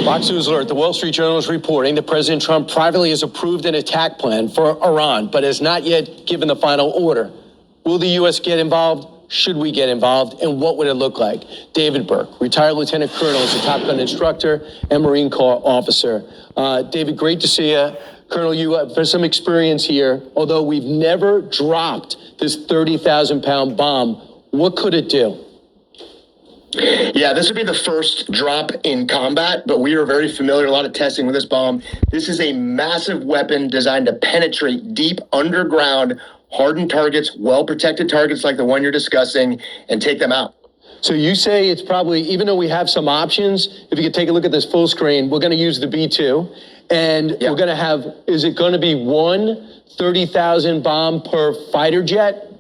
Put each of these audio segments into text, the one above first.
Fox News alert. The Wall Street Journal is reporting that President Trump privately has approved an attack plan for Iran, but has not yet given the final order. Will the U.S. get involved? Should we get involved? And what would it look like? David Burke, retired Lieutenant Colonel, is a Top Gun instructor and Marine Corps officer. David, great to see you. Colonel, you have some experience here. Although we've never dropped this 30,000-pound bomb, what could it do? Yeah, this would be the first drop in combat, but we are very familiar, a lot of testing with this bomb. This is a massive weapon designed to penetrate deep underground, hardened targets, well-protected targets like the one you're discussing, and take them out. So you say it's probably, even though we have some options, if you could take a look at this full screen, we're going to use the B-2, and we're going to have, is it going to be one 30,000 bomb per fighter jet?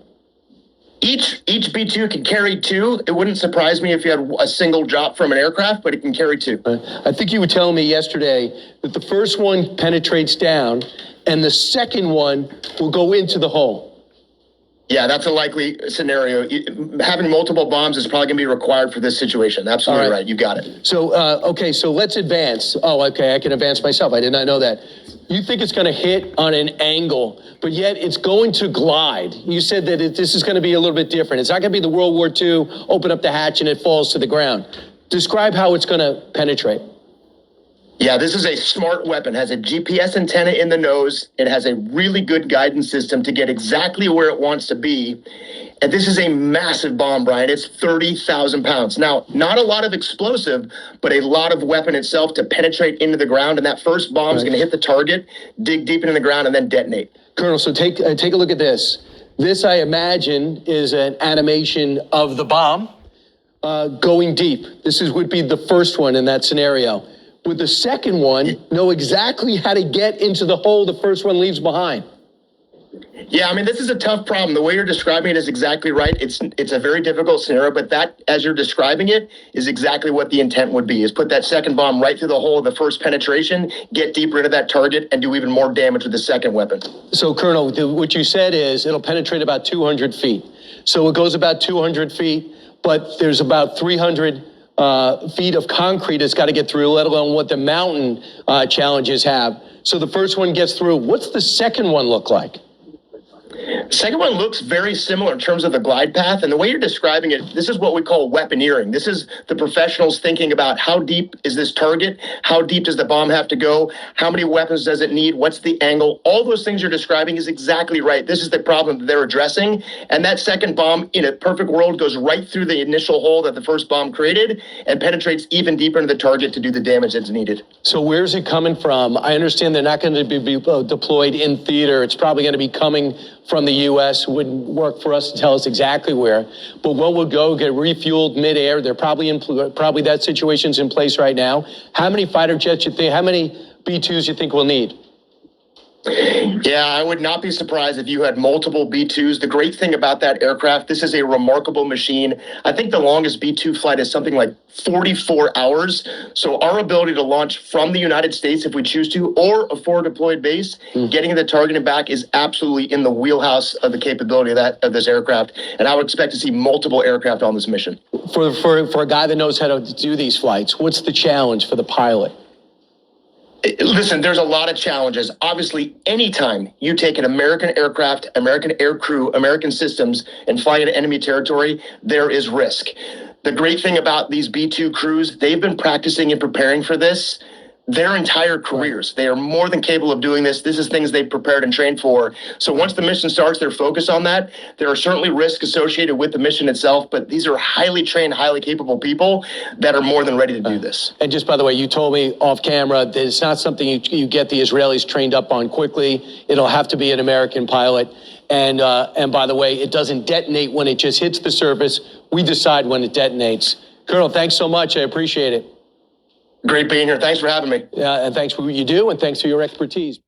Each B-2 can carry two. It wouldn't surprise me if you had a single drop from an aircraft, but it can carry two. I think you were telling me yesterday that the first one penetrates down and the second one will go into the hole. Yeah, that's a likely scenario. Having multiple bombs is probably going to be required for this situation. Absolutely right. You got it. So, okay, so let's advance. Oh, okay, I can advance myself. I did not know that. You think it's going to hit on an angle, but yet it's going to glide. You said that this is going to be a little bit different. It's not going to be the World War II, open up the hatch and it falls to the ground. Describe how it's going to penetrate. Yeah, this is a smart weapon. It has a GPS antenna in the nose. It has a really good guidance system to get exactly where it wants to be. And this is a massive bomb, Brian. It's 30,000 pounds. Now, not a lot of explosive, but a lot of weapon itself to penetrate into the ground. And that first bomb is going to hit the target, dig deep into the ground, and then detonate. Colonel, so take a look at this. This, I imagine, is an animation of the bomb going deep. This would be the first one in that scenario. Would the second one know exactly how to get into the hole the first one leaves behind? Yeah, I mean, this is a tough problem. The way you're describing it is exactly right. It's a very difficult scenario, but that, as you're describing it, is exactly what the intent would be, is put that second bomb right through the hole of the first penetration, get deeper into that target, and do even more damage with the second weapon. So, Colonel, what you said is it'll penetrate about 200 feet. So it goes about 200 feet, but there's about 300 feet of concrete it's got to get through, let alone what the mountain challenges have. So the first one gets through. What's the second one look like? The second one looks very similar in terms of the glide path. And the way you're describing it, this is what we call weaponeering. This is the professionals thinking about how deep is this target? How deep does the bomb have to go? How many weapons does it need? What's the angle? All those things you're describing is exactly right. This is the problem that they're addressing. And that second bomb, in a perfect world, goes right through the initial hole that the first bomb created and penetrates even deeper into the target to do the damage that's needed. So where's it coming from? I understand they're not going to be deployed in theater. It's probably going to be coming from the U.S. Wouldn't work for us to tell us exactly where, but what would go get refueled midair? They're probably that situation's in place right now. How many fighter jets you think? How many B-2s you think we'll need? Yeah, I would not be surprised if you had multiple B-2s. The great thing about that aircraft, this is a remarkable machine. I think the longest B-2 flight is something like 44 hours. So our ability to launch from the United States, if we choose to, or a forward deployed base, getting the target and back is absolutely in the wheelhouse of the capability of this aircraft. And I would expect to see multiple aircraft on this mission. For a guy that knows how to do these flights, what's the challenge for the pilot? Listen, there's a lot of challenges. Obviously, anytime you take an American aircraft, American air crew, American systems, and fly into enemy territory, there is risk. The great thing about these B-2 crews, they've been practicing and preparing for this their entire careers. They are more than capable of doing this. This is things they've prepared and trained for. So once the mission starts, they're focused on that. There are certainly risks associated with the mission itself, but these are highly trained, highly capable people that are more than ready to do this. And just by the way, you told me off camera that it's not something you get the Israelis trained up on quickly. It'll have to be an American pilot. And by the way, it doesn't detonate when it just hits the surface. We decide when it detonates. Colonel, thanks so much. I appreciate it. Great being here. Thanks for having me. And thanks for what you do, and thanks for your expertise.